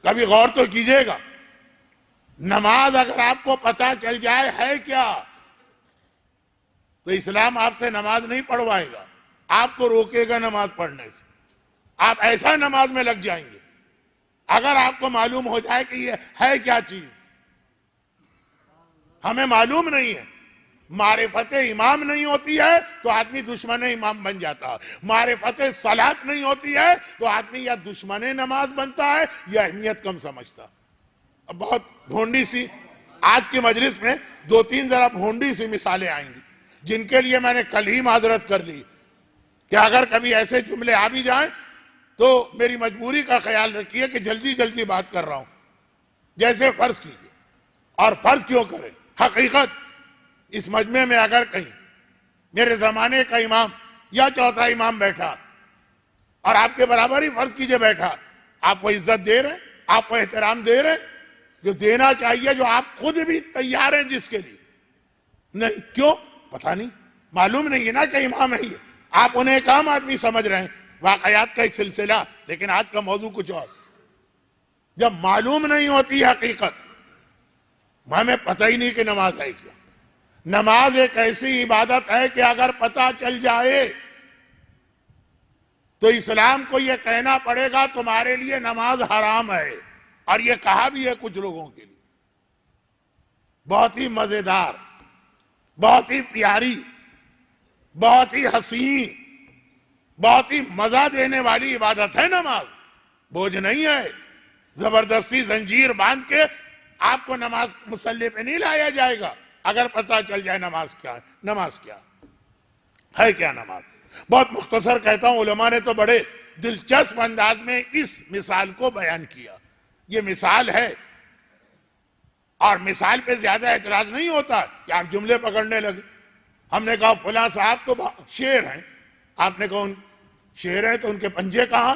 کبھی غور تو کیجئے گا، نماز اگر آپ کو پتہ چل جائے ہے کیا، تو اسلام آپ سے نماز نہیں پڑھوائے گا، آپ کو روکے گا نماز پڑھنے سے، آپ ایسا نماز میں لگ جائیں گے اگر آپ کو معلوم ہو جائے کہ یہ ہے کیا چیز۔ ہمیں معلوم نہیں ہے، معرفت امام نہیں ہوتی ہے تو آدمی دشمن امام بن جاتا ہے، معرفت صلاۃ نہیں ہوتی ہے تو آدمی یا دشمن نماز بنتا ہے یا اہمیت کم سمجھتا۔ اب بہت بھونڈی سی آج کی مجلس میں دو تین ذرا بھونڈی سی مثالیں آئیں گی جن کے لیے میں نے کل ہی معذرت کر لی کہ اگر کبھی ایسے جملے آ بھی جائیں تو میری مجبوری کا خیال رکھیے کہ جلدی جلدی بات کر رہا ہوں۔ جیسے فرض کیجیے، اور فرض کیوں کریں، حقیقت اس مجمع میں اگر کہیں میرے زمانے کا امام یا چوتھا امام بیٹھا اور آپ کے برابر ہی فرض کیجئے بیٹھا، آپ کو عزت دے رہے ہیں، آپ کو احترام دے رہے ہیں، جو دینا چاہیے، جو آپ خود بھی تیار ہیں جس کے لیے، نہیں کیوں؟ پتہ نہیں، معلوم نہیں ہے نا کہ امام ہے یہ، آپ انہیں ایک عام آدمی سمجھ رہے ہیں، واقعات کا ایک سلسلہ، لیکن آج کا موضوع کچھ اور۔ جب معلوم نہیں ہوتی حقیقت، ہمیں پتہ ہی نہیں کہ نماز ہے کیا۔ نماز ایک ایسی عبادت ہے کہ اگر پتہ چل جائے تو اسلام کو یہ کہنا پڑے گا تمہارے لیے نماز حرام ہے، اور یہ کہا بھی ہے کچھ لوگوں کے لیے۔ بہت ہی مزیدار، بہت ہی پیاری، بہت ہی حسین، بہت ہی مزہ دینے والی عبادت ہے نماز، بوجھ نہیں ہے۔ زبردستی زنجیر باندھ کے آپ کو نماز مصلی پہ نہیں لایا جائے گا اگر پتہ چل جائے نماز کیا ہے۔ نماز کیا ہے، کیا نماز؟ بہت مختصر کہتا ہوں، علماء نے تو بڑے دلچسپ انداز میں اس مثال کو بیان کیا۔ یہ مثال ہے، اور مثال پہ زیادہ اعتراض نہیں ہوتا کہ آپ جملے پکڑنے لگے۔ ہم نے کہا فلاں صاحب تو شیر ہیں، آپ نے کہا شیر ہیں تو ان کے پنجے کہاں؟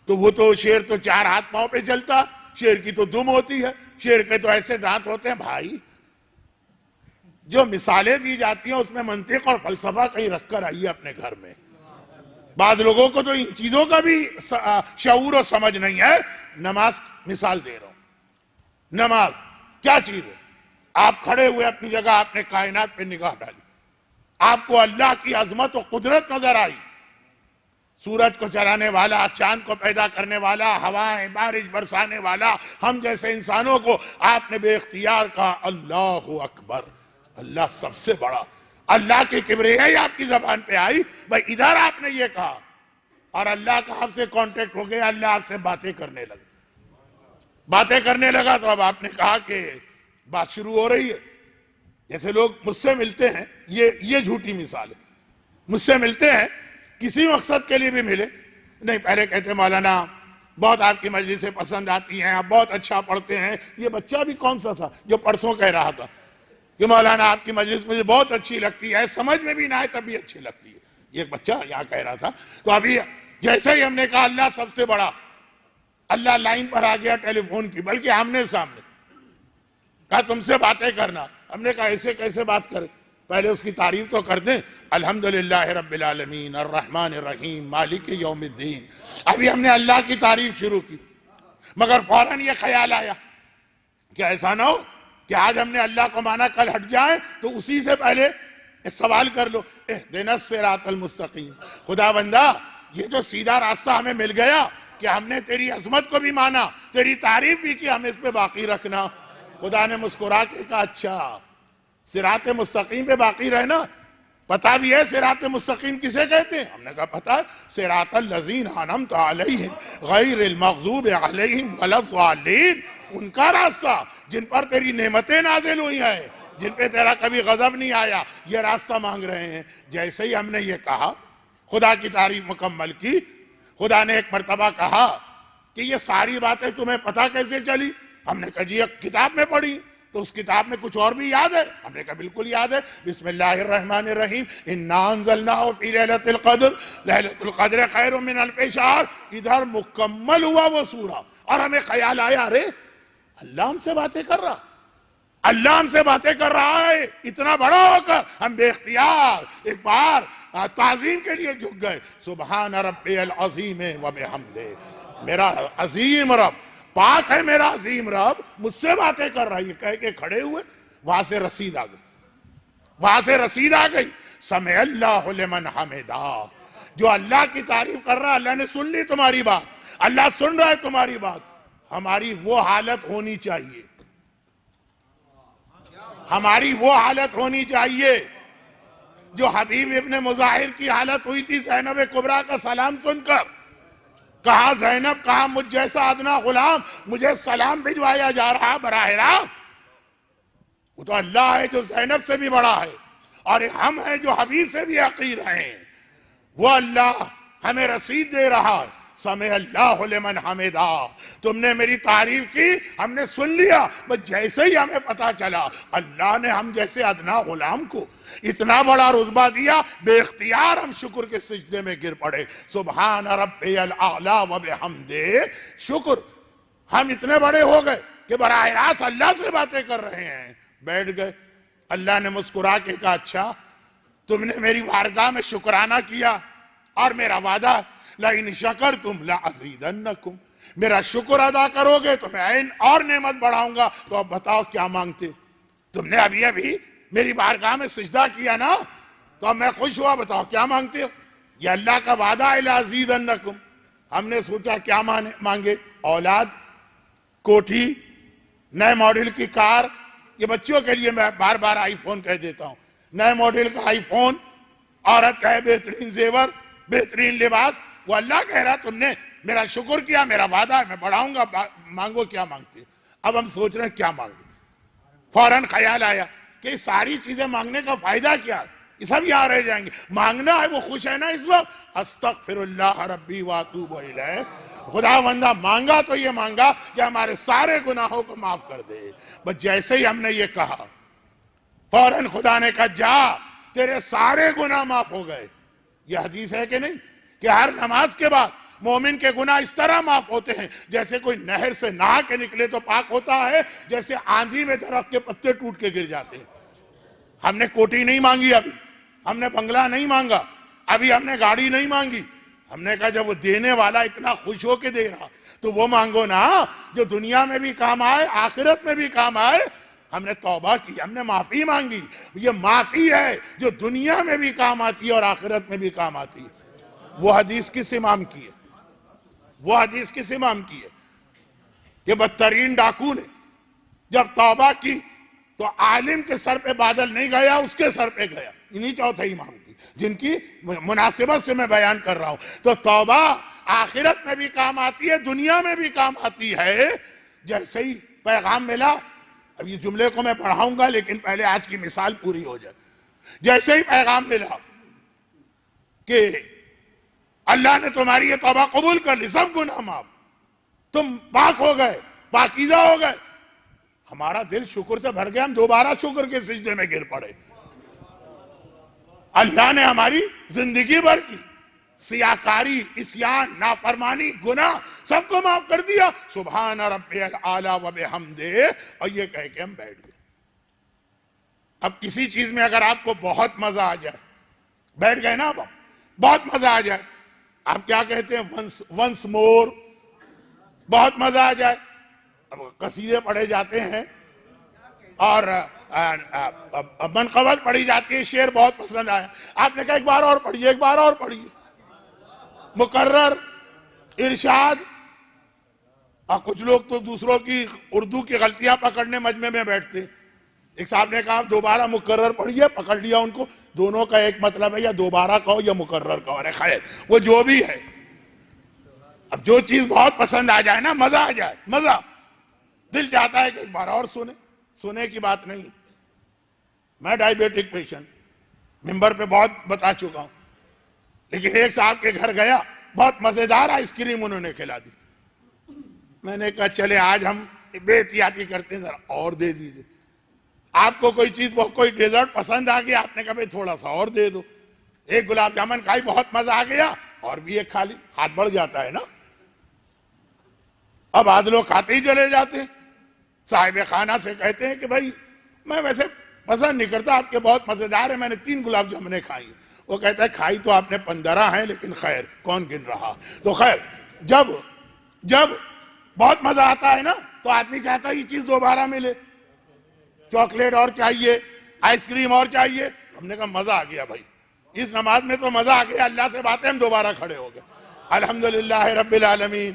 تو وہ تو شیر تو چار ہاتھ پاؤں پہ چلتا، شیر کی تو دم ہوتی ہے، شیر کے تو ایسے دانت ہوتے ہیں۔ بھائی، جو مثالیں دی جاتی ہیں اس میں منطق اور فلسفہ کہیں رکھ کر آئیے اپنے گھر میں۔ بعض لوگوں کو تو ان چیزوں کا بھی شعور و سمجھ نہیں ہے۔ نماز مثال دے رہا ہوں، نماز کیا چیز ہے؟ آپ کھڑے ہوئے اپنی جگہ، آپ نے کائنات پہ نگاہ ڈالی، آپ کو اللہ کی عظمت و قدرت نظر آئی، سورج کو چلانے والا، چاند کو پیدا کرنے والا، ہوائیں بارش برسانے والا، ہم جیسے انسانوں کو آپ نے بے اختیار کہا اللہ اکبر، اللہ سب سے بڑا، اللہ کی کبریائی آپ کی زبان پہ آئی، بھائی ادھر آپ نے یہ کہا، اور اللہ کا آپ سے کانٹیکٹ ہو گیا، اللہ آپ سے باتیں کرنے لگا تو اب آپ نے کہا کہ بات شروع ہو رہی ہے۔ جیسے لوگ مجھ سے ملتے ہیں، یہ جھوٹی مثال ہے، مجھ سے ملتے ہیں کسی مقصد کے لیے بھی ملے، نہیں پہلے کہتے مولانا بہت آپ کی مجلسیں پسند آتی ہیں، آپ بہت اچھا پڑھتے ہیں۔ یہ بچہ بھی کون سا تھا جو پرسوں کہہ رہا تھا کہ مولانا آپ کی مجلس مجھے بہت اچھی لگتی ہے، سمجھ میں بھی نہ آئے تب بھی اچھی لگتی ہے، یہ ایک بچہ یہاں کہہ رہا تھا۔ تو ابھی جیسے ہی ہم نے کہا اللہ سب سے بڑا، اللہ لائن پر آ گیا ٹیلی فون کی، بلکہ آمنے سامنے کہا تم سے باتیں کرنا۔ ہم نے کہا ایسے کیسے بات کریں، پہلے اس کی تعریف تو کر دیں، الحمدللہ رب العالمین الرحمن الرحیم مالک یوم الدین۔ ابھی ہم نے اللہ کی تعریف شروع کی، مگر فوراً یہ خیال آیا کہ ایسا نہ ہو کہ آج ہم نے اللہ کو مانا کل ہٹ جائیں، تو اسی سے پہلے ایک سوال کر لو، اہدنا الصراط المستقیم، خدا بندہ یہ جو سیدھا راستہ ہمیں مل گیا کہ ہم نے تیری عظمت کو بھی مانا، تیری تعریف بھی کی، ہمیں اس پہ باقی رکھنا۔ خدا نے مسکرا کے کہا اچھا صراط مستقیم پہ باقی رہنا، پتہ بھی ہے صراط مستقیم کسے کہتے ہیں؟ ہم نے کہا پتہ ہے، صراط الذین انعمت علیہم غیر المغضوب علیہم ولا الضالین، ان کا راستہ جن پر تیری نعمتیں نازل ہوئی ہیں، جن پہ تیرا کبھی غضب نہیں آیا، یہ راستہ مانگ رہے ہیں۔ جیسے ہی ہم نے یہ کہا، خدا کی تعریف مکمل کی، خدا نے ایک مرتبہ کہا کہ یہ ساری باتیں تمہیں پتہ کیسے چلی؟ ہم نے کہا جی ایک کتاب میں پڑھی، تو اس کتاب میں کچھ اور بھی یاد ہے؟ ہم نے کہا بالکل یاد ہے، بسم اللہ الرحمن الرحیم انا انزلناہ فی لیلۃ القدر، لیلۃ القدر خیر من الف شہر، ادھر مکمل ہوا وہ سورہ، اور ہمیں خیال آیا ارے اللہ ہم سے باتیں کر رہا، اللہ ہم سے باتیں کر رہا ہے، اتنا بڑا ہو کر ہم بے اختیار ایک بار تعظیم کے لیے جھک گئے۔ سبحان ربی العظیم و بحمدہ، میرا عظیم رب پاک ہے میرا عظیم رب، مجھ سے باتیں کر رہا ہے، یہ کہہ کے کھڑے ہوئے، وہاں سے رسید آ گئی، وہاں سے رسید آ گئی، سمع اللہ لمن حمدہ، جو اللہ کی تعریف کر رہا ہے، اللہ نے سن لی تمہاری بات، اللہ سن رہا ہے تمہاری بات۔ ہماری وہ حالت ہونی چاہیے، ہماری وہ حالت ہونی چاہیے جو حبیب ابن مظاہر کی حالت ہوئی تھی زینب کبریٰ کا سلام سن کر۔ کہا زینب، کہا مجھ جیسا ادنا غلام، مجھے سلام بھجوایا جا رہا براہ راست۔ وہ تو اللہ ہے جو زینب سے بھی بڑا ہے، اور ہم ہیں جو حبیب سے بھی حقیر ہیں۔ وہ اللہ ہمیں رسید دے رہا ہے، سمع اللہ لمن حمدہ، تم نے میری تعریف کی، ہم نے سن لیا، بس جیسے ہی ہمیں پتا چلا اللہ نے ہم جیسے ادنا غلام کو اتنا بڑا رتبہ دیا، بے اختیار ہم شکر کے سجدے میں گر پڑے، سبحان ربی الاعلی و بحمدہ۔ شکر، ہم اتنے بڑے ہو گئے کہ براہ راست اللہ سے باتیں کر رہے ہیں، بیٹھ گئے۔ اللہ نے مسکرا کے کہا، اچھا تم نے میری بارگاہ میں شکرانہ کیا، اور میرا وعدہ لئن شکرتم لازیدنکم، میرا شکر ادا کرو گے تو میں اور نعمت بڑھاؤں گا۔ تو اب بتاؤ کیا مانگتے ہو؟ تم نے ابھی میری بارگاہ میں سجدہ کیا نا، تو اب میں خوش ہوا، بتاؤ کیا مانگتے ہو؟ یہ اللہ کا وعدہ ہے لازیدنکم۔ ہم نے سوچا کیا مانگے؟ اولاد، کوٹھی، نئے ماڈل کی کار، یہ بچوں کے لیے میں بار بار آئی فون کہہ دیتا ہوں، نئے ماڈل کا آئی فون، عورت کا ہے بہترین زیور، بہترین لباس۔ وہ اللہ کہہ رہا تم نے میرا شکر کیا، میرا وعدہ ہے میں بڑھاؤں گا، مانگو کیا مانگتے ہو؟ اب ہم سوچ رہے ہیں کیا مانگیں، فوراً خیال آیا کہ یہ ساری چیزیں مانگنے کا فائدہ کیا ہے، یہ سب یہاں رہ جائیں گے۔ مانگنا ہے، وہ خوش ہے نا اس وقت، استغفر اللہ ربی واتوب الیہ، خدا بندہ مانگا تو یہ مانگا کہ ہمارے سارے گناہوں کو معاف کر دے۔ بس جیسے ہی ہم نے یہ کہا، فوراً خدا نے کہا جا، تیرے سارے گناہ معاف ہو گئے۔ یہ حدیث ہے کہ نہیں کہ ہر نماز کے بعد مومن کے گناہ اس طرح معاف ہوتے ہیں جیسے کوئی نہر سے نہا کے نکلے تو پاک ہوتا ہے، جیسے آندھی میں درخت کے پتے ٹوٹ کے گر جاتے ہیں۔ ہم نے کوٹھی نہیں مانگی، ابھی ہم نے بنگلہ نہیں مانگا، ابھی ہم نے گاڑی نہیں مانگی۔ ہم نے کہا جب وہ دینے والا اتنا خوش ہو کے دے رہا تو وہ مانگو نا جو دنیا میں بھی کام آئے، آخرت میں بھی کام آئے۔ ہم نے توبہ کی، ہم نے معافی مانگی، یہ معافی ہے جو دنیا میں بھی کام آتی ہے اور آخرت میں بھی کام آتی ہے۔ وہ حدیث کس امام کی ہے؟ وہ حدیث کس امام کی ہے؟ یہ بدترین ڈاکو نے جب توبہ کی تو عالم کے سر پہ بادل نہیں گیا، اس کے سر پہ گیا، انہی چوتھے امام کی جن کی مناسبت سے میں بیان کر رہا ہوں۔ تو توبہ آخرت میں بھی کام آتی ہے، دنیا میں بھی کام آتی ہے۔ جیسے ہی پیغام ملا، اب یہ جملے کو میں پڑھاؤں گا لیکن پہلے آج کی مثال پوری ہو جائے۔ جیسے ہی پیغام ملا کہ اللہ نے تمہاری یہ توبہ قبول کر لی، سب گناہ معاف، تم پاک ہو گئے، پاکیزہ ہو گئے، ہمارا دل شکر سے بھر گیا، ہم دوبارہ شکر کے سجدے میں گر پڑے۔ اللہ نے ہماری زندگی بھر کی سیاکاری، عصیان، نافرمانی، گناہ سب کو معاف کر دیا، سبحان ربی الاعلی و بحمدہ، اور یہ کہہ کے ہم بیٹھ گئے۔ اب کسی چیز میں اگر آپ کو بہت مزہ آ جائے، بیٹھ گئے نا، اب بہت مزہ آ جائے، آپ کیا کہتے ہیں؟ ونس مور، بہت مزہ آ جائے۔ اب قصیدے پڑھے جاتے ہیں اور منقبت پڑھی جاتی ہے، شعر بہت پسند آیا، آپ نے کہا ایک بار اور پڑھیے، ایک بار اور پڑھیے، مقرر، ارشاد۔ اور کچھ لوگ تو دوسروں کی اردو کی غلطیاں پکڑنے مجمع میں بیٹھتے ہیں۔ ایک صاحب نے کہا دوبارہ مقرر پڑھیے، پکڑ لیا ان کو، دونوں کا ایک مطلب ہے، یا دوبارہ کہو یا مقرر کہو، ارے خیر وہ جو بھی ہے۔ اب جو چیز بہت پسند آ جائے نا، مزہ آ جائے، مزہ، دل چاہتا ہے کہ ایک بار اور سنے کی بات نہیں۔ میں ڈائیبیٹک پیشنٹ، ممبر پہ بہت بتا چکا ہوں، لیکن ایک صاحب کے گھر گیا، بہت مزیدار آئس کریم انہوں نے کھلا دی۔ میں نے کہا چلے آج ہم بے احتیاطی کرتے ہیں، ذرا اور دے دیجئے۔ آپ کو کوئی چیز، کوئی ڈیزرٹ پسند آ گیا، آپ نے کہا بھئی تھوڑا سا اور دے دو۔ ایک گلاب جامن کھائی، بہت مزہ آ گیا، اور بھی ایک کھا لی، ہاتھ بڑھ جاتا ہے نا۔ اب آج لوگ کھاتے ہی چلے جاتے ہیں، صاحب خانہ سے کہتے ہیں کہ بھائی میں ویسے پسند نہیں کرتا، آپ کے بہت مزیدار ہیں، میں نے 3 گلاب جامنیں کھائی۔ وہ کہتا ہے کھائی تو آپ نے 15 ہیں، لیکن خیر کون گن رہا۔ تو خیر جب بہت مزہ آتا ہے نا، تو آدمی چاہتا ہے یہ چیز دوبارہ ملے، چاکلیٹ اور چاہیے، آئس کریم اور چاہیے. ہم نے کہا مزہ آ گیا بھائی، اس نماز میں تو مزہ آ گیا، اللہ سے باتیں ہم دوبارہ کھڑے ہو گئے. الحمدللہ رب العالمین،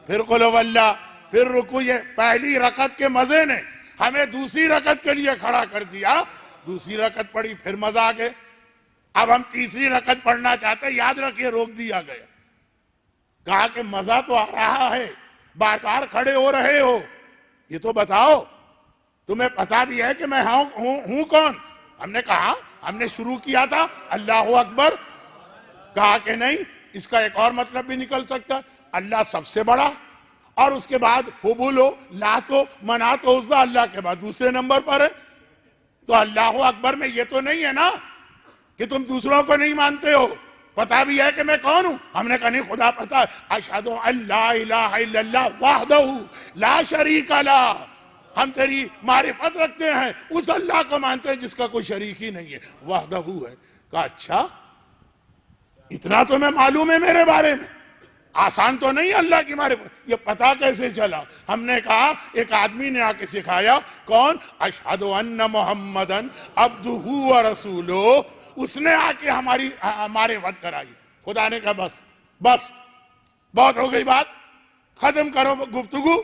پھر قل هو اللہ، پھر رکوع. یہ پہلی رکعت کے مزے نے ہمیں دوسری رکعت کے لیے کھڑا کر دیا. دوسری رکعت پڑھی، پھر مزہ آ گئے. اب ہم تیسری رکعت پڑھنا چاہتے، یاد رکھیے روک دیا گیا. کہا کہ مزہ تو آ رہا ہے، بار بار کھڑے ہو رہے ہو، یہ تو بتاؤ تمہیں پتا بھی ہے کہ میں ہوں کون؟ ہم نے کہا ہم نے شروع کیا تھا اللہ اکبر. کہا کہ نہیں، اس کا ایک اور مطلب بھی نکل سکتا، اللہ سب سے بڑا، اور اس کے بعد حبل ہو، لات ہو، منات ہو، عزا اللہ کے بعد دوسرے نمبر پر ہے. تو اللہ اکبر میں یہ تو نہیں ہے نا کہ تم دوسروں کو نہیں مانتے ہو، پتا بھی ہے کہ میں کون ہوں. ہم نے کہا نہیں، خدا پتا، اشہد ان لا الہ الا اللہ وحدہ لا شریک لہ. ہم تیری معرفت رکھتے ہیں، اس اللہ کو مانتے ہیں جس کا کوئی شریک ہی نہیں ہے، وحدہ ہے. کہا اچھا، اتنا تو میں معلوم ہے میرے بارے میں، آسان تو نہیں اللہ کی معرفت، یہ پتا کیسے چلا؟ ہم نے کہا ایک آدمی نے آ کے سکھایا. کون؟ اشہد ان محمدن عبدہ ورسولہ. اس نے آ کے ہماری معرفت کرائی. خدا نے کہا بس بہت ہو گئی بات، ختم کرو گفتگو.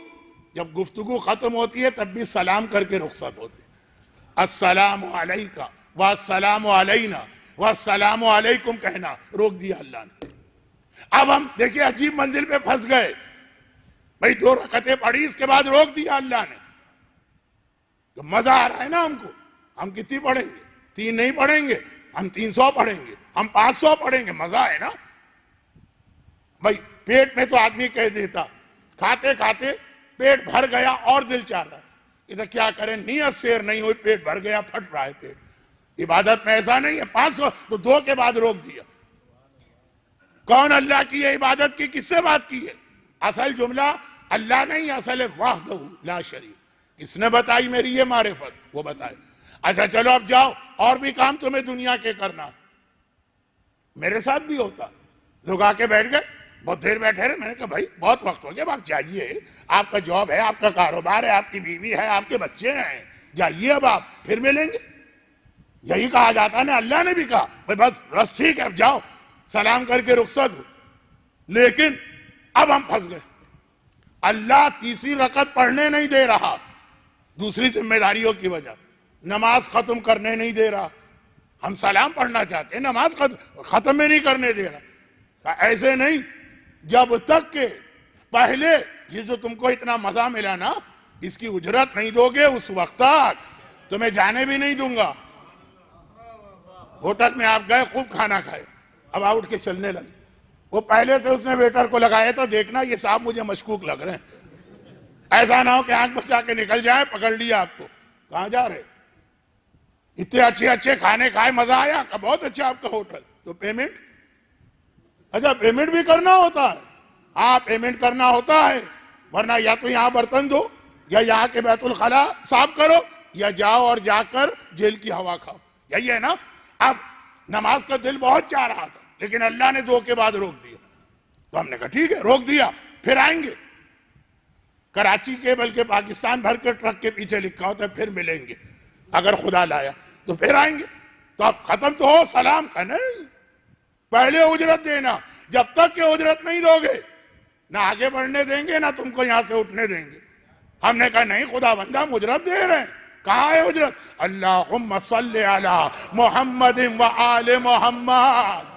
جب گفتگو ختم ہوتی ہے تب بھی سلام کر کے رخصت ہوتے. السلام علیکہ والسلام علینا والسلام علیکم کہنا روک دیا اللہ نے. اب ہم دیکھیں عجیب منزل پہ پھنس گئے. بھئی 2 رکعتیں پڑھی، اس کے بعد روک دیا اللہ نے. تو مزہ آ رہا ہے نا ہم کو. ہم کتنی پڑھیں گے؟ 3 نہیں پڑھیں گے، ہم 300 پڑھیں گے، ہم 500 پڑھیں گے. مزہ ہے نا بھئی. پیٹ میں تو آدمی کہہ دیتا، کھاتے کھاتے پیٹ بھر گیا اور دل چاہ رہا ہے، ادھر کیا کریں، نیت سیر نہیں ہوئی، پیٹ بھر گیا، پھٹ رہا ہے پیٹ. عبادت میں ایسا نہیں ہے. 500 تو 2 کے بعد روک دیا. کون اللہ کی یہ عبادت کی؟ کس سے بات کی ہے؟ اصل جملہ اللہ نہیں، اصل ہے وحدہ لا شریک. کس نے بتائی میری یہ معرفت؟ وہ بتائے. اچھا چلو اب جاؤ، اور بھی کام تمہیں دنیا کے کرنا. میرے ساتھ بھی ہوتا، لوگ آ کے بیٹھ گئے، بہت دیر بیٹھے رہے. میں نے کہا بھائی بہت وقت ہو گیا، آپ جائیے، آپ کا جاب ہے، آپ کا کاروبار ہے، آپ کی بیوی ہے، آپ کے بچے ہیں، جائیے اب آپ پھر ملیں گے. یہی کہا جاتا ہے نا. اللہ نے بھی کہا بس ٹھیک ہے اب جاؤ، سلام کر کے رخصت ہو. لیکن اب ہم پھنس گئے. اللہ تیسری رکعت پڑھنے نہیں دے رہا دوسری ذمہ داریوں کی وجہ، نماز ختم کرنے نہیں دے رہا. ہم سلام پڑھنا چاہتے ہیں، نماز ختم میں نہیں کرنے دے رہا. ایسے نہیں، جب تک کہ پہلے یہ جو تم کو اتنا مزہ ملا نا، اس کی اجرت نہیں دو گے، اس وقت تک تمہیں جانے بھی نہیں دوں گا. ہوٹل میں آپ گئے، خوب کھانا کھائے، اب آپ اٹھ کے چلنے لگے. وہ پہلے سے اس نے ویٹر کو لگایا تھا، دیکھنا یہ صاحب مجھے مشکوک لگ رہے ہیں، ایسا نہ ہو کہ آنکھ بچا کے نکل جائے، پکڑ لیا آپ کو. کہاں جا رہے؟ اتنے اچھے کھانے کھائے، مزہ آیا، کہ بہت اچھا آپ کا ہوٹل. تو پیمنٹ؟ اچھا پیمنٹ بھی کرنا ہوتا ہے. ہاں پیمنٹ کرنا ہوتا ہے، ورنہ یا تو یہاں برتن دو، یا یہاں کے بیت الخلا صاف کرو، یا جاؤ اور جا کر جیل کی ہوا کھاؤ. یہی ہے نا. اب نماز کا دل بہت چاہ رہا تھا، لیکن اللہ نے 2 کے بعد روک دیا. تو ہم نے کہا ٹھیک ہے، روک دیا، پھر آئیں گے. کراچی کے بلکہ پاکستان بھر کے ٹرک کے پیچھے لکھا ہوتا ہے پھر ملیں گے، اگر خدا لایا تو پھر آئیں گے. تو اب ختم تو ہو سلام کا. نہیں، پہلے اجرت دینا. جب تک کہ اجرت نہیں دو گے نہ آگے بڑھنے دیں گے، نہ تم کو یہاں سے اٹھنے دیں گے. ہم نے کہا نہیں خدا بندہ، ہم اجرت دے رہے ہیں. کہاں ہے اجرت؟ اللہم صلی علی محمد و آل محمد.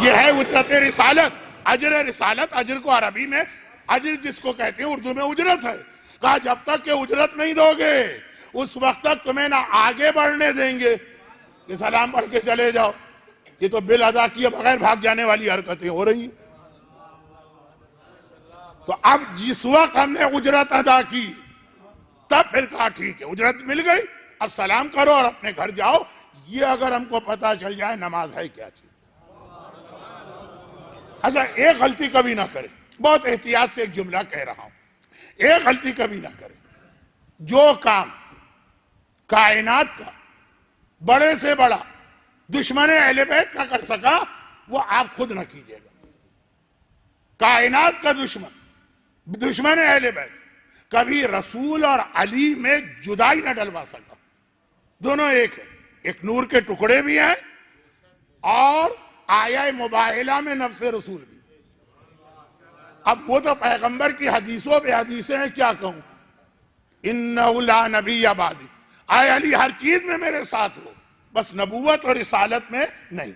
یہ ہے اجرت رسالت. اجر رسالت، اجر کو عربی میں اجر جس کو کہتے ہیں، اردو میں اجرت ہے. کہا جب تک کہ اجرت نہیں دو گے اس وقت تک تمہیں نہ آگے بڑھنے دیں گے. کہ سلام پڑھ کے چلے جاؤ، یہ تو بل ادا کیے بغیر بھاگ جانے والی حرکتیں ہو رہی ہیں. تو اب جس وقت ہم نے اجرت ادا کی تب پھر کہا ٹھیک ہے اجرت مل گئی، اب سلام کرو اور اپنے گھر جاؤ. یہ اگر ہم کو پتا چل جائے نماز ہے کیا چیز. اچھا ایک غلطی کبھی نہ کرے، بہت احتیاط سے ایک جملہ کہہ رہا ہوں، ایک غلطی کبھی نہ کرے. جو کام کائنات کا بڑے سے بڑا دشمن اہل بیت نہ کر سکا، وہ آپ خود نہ کیجیے گا۔ کائنات کا دشمن اہل بیت کبھی رسول اور علی میں جدائی نہ ڈلوا سکا، دونوں ایک ہے، ایک نور کے ٹکڑے بھی ہیں اور آیہ مباہلہ میں نفس رسول بھی۔ اب وہ تو پیغمبر کی حدیثوں پہ حدیثیں ہیں، کیا کہوں، انہ لا نبی بعدی، آئے علی ہر چیز میں میرے ساتھ ہو، بس نبوت اور رسالت میں نہیں،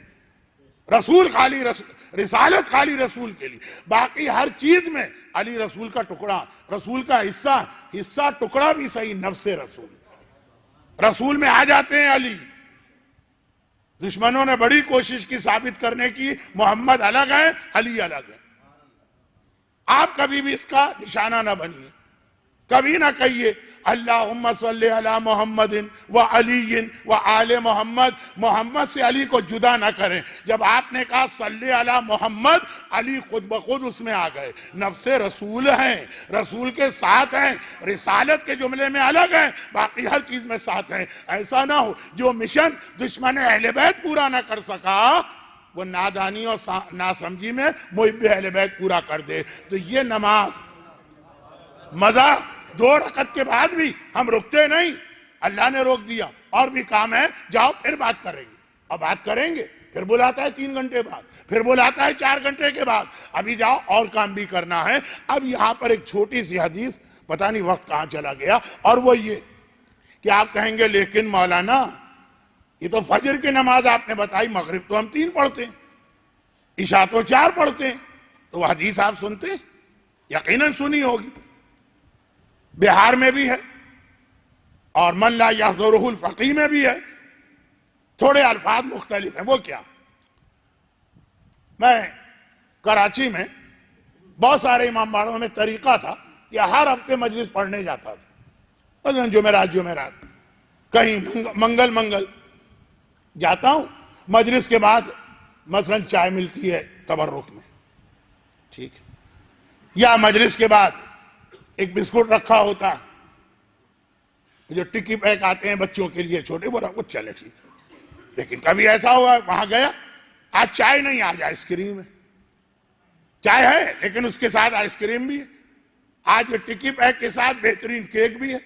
رسالت خالی رسول کے لیے، باقی ہر چیز میں علی رسول کا ٹکڑا، رسول کا حصہ ٹکڑا بھی صحیح، نفس رسول میں آ جاتے ہیں علی۔ دشمنوں نے بڑی کوشش کی ثابت کرنے کی محمد الگ ہے، علی الگ ہے۔ آپ کبھی بھی اس کا نشانہ نہ بنیے، کبھی نہ کہیے اللہم صلی علی محمد و علی و آل محمد، محمد سے علی کو جدا نہ کریں۔ جب آپ نے کہا صلی علی محمد، علی خود بخود اس میں آ گئے، نفس رسول ہیں، رسول کے ساتھ ہیں، رسالت کے جملے میں الگ ہیں، باقی ہر چیز میں ساتھ ہیں۔ ایسا نہ ہو جو مشن دشمن اہل بیت پورا نہ کر سکا وہ نادانی اور ناسمجھی میں محب اہل بیت پورا کر دے۔ تو یہ نماز مزہ 2 رکعت کے بعد بھی ہم رکتے نہیں، اللہ نے روک دیا، اور بھی کام ہے، جاؤ پھر بات کریں گے، اور بات کریں گے، پھر بلاتا ہے 3 گھنٹے بعد، پھر بلاتا ہے 4 گھنٹے کے بعد، ابھی جاؤ اور کام بھی کرنا ہے۔ اب یہاں پر ایک چھوٹی سی حدیث، پتہ نہیں وقت کہاں چلا گیا، اور وہ یہ کہ آپ کہیں گے لیکن مولانا یہ تو فجر کی نماز آپ نے بتائی، مغرب تو ہم 3 پڑھتے ہیں، عشاء تو 4 پڑھتے ہیں، تو وہ حدیث آپ سنتے ہیں؟ یقیناً سنی ہوگی، بہار میں بھی ہے اور من لا یحضرہ الفقیہ میں بھی ہے، تھوڑے الفاظ مختلف ہیں۔ وہ کیا، میں کراچی میں بہت سارے امام باڑوں میں طریقہ تھا کہ ہر ہفتے مجلس پڑھنے جاتا تھا، مثلا جمعرات کہیں منگل جاتا ہوں، مجلس کے بعد مثلا چائے ملتی ہے تبرک میں، ٹھیک ہے، یا مجلس کے بعد ایک بسکٹ رکھا ہوتا ہے، جو ٹکی پیک آتے ہیں بچوں کے لیے چھوٹے، وہ رکھو، چلے ٹھیک۔ لیکن کبھی ایسا ہوا وہاں گیا، آج چائے نہیں، آج آئس کریم ہے، چائے ہے لیکن اس کے ساتھ آئس کریم بھی ہے، آج ٹکی پیک کے ساتھ بہترین کیک بھی ہے۔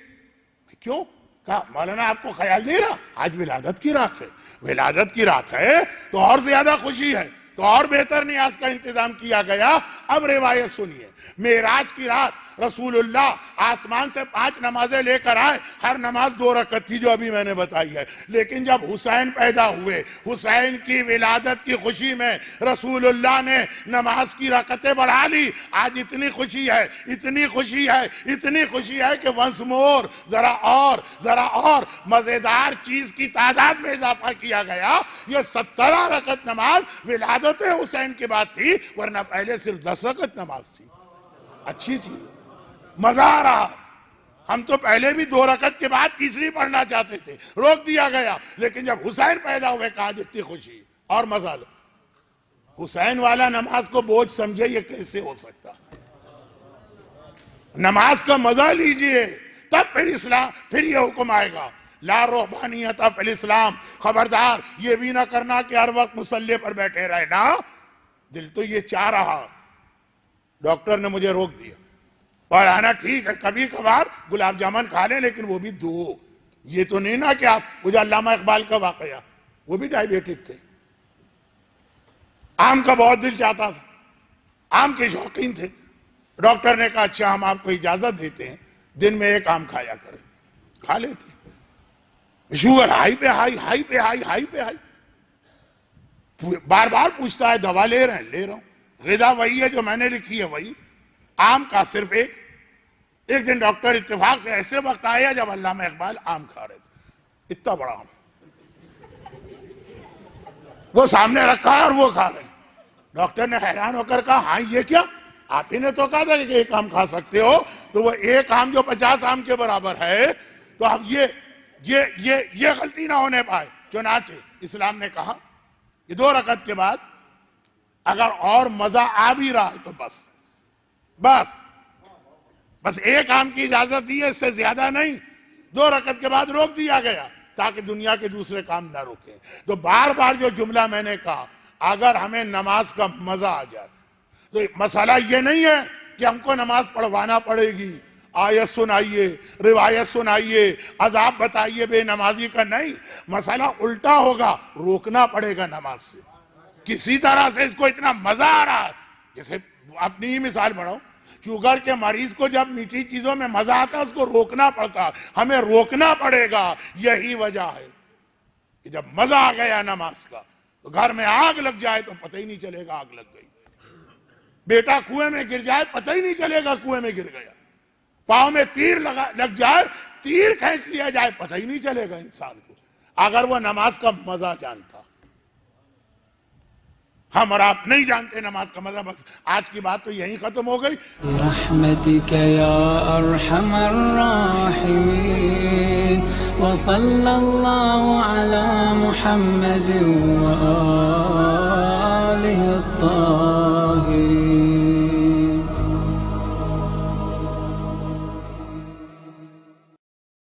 کیوں؟ کہا مولانا آپ کو خیال نہیں رہا آج ولادت کی رات ہے، ولادت کی رات ہے تو اور زیادہ خوشی ہے، تو اور بہتر نیاز کا انتظام کیا گیا۔ اب روایت سنیے، معراج کی رات رسول اللہ آسمان سے 5 نمازیں لے کر آئے، ہر نماز 2 رکعت تھی جو ابھی میں نے بتائی ہے، لیکن جب حسین پیدا ہوئے، حسین کی ولادت کی خوشی میں رسول اللہ نے نماز کی رکعتیں بڑھا لی۔ آج اتنی خوشی ہے کہ ونس مور، ذرا اور مزیدار چیز کی تعداد میں اضافہ کیا گیا۔ یہ 17 رکعت نماز ولادت حسین کے بعد تھی، ورنہ پہلے صرف 10 رکعت نماز تھی۔ اچھی چیز، مزہ آ رہا۔ ہم تو پہلے بھی 2 رکعت کے بعد تیسری پڑھنا چاہتے تھے، روک دیا گیا، لیکن جب حسین پیدا ہوئے کہا جتنی خوشی اور مزہ لو۔ حسین والا نماز کو بوجھ سمجھے، یہ کیسے ہو سکتا؟ نماز کا مزہ لیجئے، تب پھر یہ حکم آئے گا، لا رہبانیت فی الاسلام، خبردار یہ بھی نہ کرنا کہ ہر وقت مصلی پر بیٹھے رہے نا۔ دل تو یہ چاہ رہا، ڈاکٹر نے مجھے روک دیا، اور آنا ٹھیک ہے، کبھی کبھار گلاب جامن کھا لیں، لیکن وہ بھی 2۔ یہ تو نہیں نا کہ آپ، مجھے علامہ اقبال کا واقعہ، وہ بھی ڈائیبیٹک تھے، آم کا بہت دل چاہتا تھا، آم کے شوقین تھے، ڈاکٹر نے کہا اچھا ہم آپ کو اجازت دیتے ہیں دن میں 1 آم کھایا کریں، کھا لیتے، شوگر ہائی پہ ہائی، بار بار پوچھتا ہے دوا لے رہے ہیں؟ لے رہا ہوں، غذا وہی ہے جو میں نے لکھی ہے وہی، آم کا صرف ایک دن ڈاکٹر اتفاق سے ایسے وقت آیا جب علامہ اقبال آم کھا رہے تھے، اتنا بڑا آم وہ سامنے رکھا ہے اور وہ کھا رہے ہیں۔ ڈاکٹر نے حیران ہو کر کہا ہاں یہ کیا، آپ ہی نے تو کہا تھا کہ 1 آم کھا سکتے ہو، تو وہ 1 آم جو 50 آم کے برابر ہے، تو اب یہ غلطی نہ ہونے پائے، چنانچہ اسلام نے کہا کہ 2 رکعت کے بعد اگر اور مزہ آ بھی رہا ہے تو بس 1 آم کی اجازت دی ہے، اس سے زیادہ نہیں، 2 رکعت کے بعد روک دیا گیا تاکہ دنیا کے دوسرے کام نہ روکیں۔ تو بار بار جو جملہ میں نے کہا اگر ہمیں نماز کا مزہ آ جائے تو مسئلہ یہ نہیں ہے کہ ہم کو نماز پڑھوانا پڑے گی، آیت سنائیے، روایت سنائیے، عذاب بتائیے بے نمازی کا، نہیں، مسئلہ الٹا ہوگا، روکنا پڑے گا نماز سے۔ کسی طرح سے اس کو اتنا مزہ آ رہا ہے، جیسے اپنی ہی مثال بڑھاؤں، شوگر کے مریض کو جب میٹھی چیزوں میں مزہ آتا ہے اس کو روکنا پڑتا، ہمیں روکنا پڑے گا۔ یہی وجہ ہے کہ جب مزہ آ گیا نماز کا تو گھر میں آگ لگ جائے تو پتہ ہی نہیں چلے گا آگ لگ گئی، بیٹا کنویں میں گر جائے پتہ ہی نہیں چلے گا کنویں میں گر گیا، پاؤں میں تیر لگ جائے، تیر کھینچ لیا جائے، پتہ ہی نہیں چلے گا انسان کو، اگر وہ نماز کا مزہ جانتا۔ ہم اور آپ نہیں جانتے نماز کا مزہ، بس آج کی بات تو یہیں ختم ہو گئی۔ برحمتك يا أرحم الراحمين، وصلى الله على محمد وآله الطاهرين.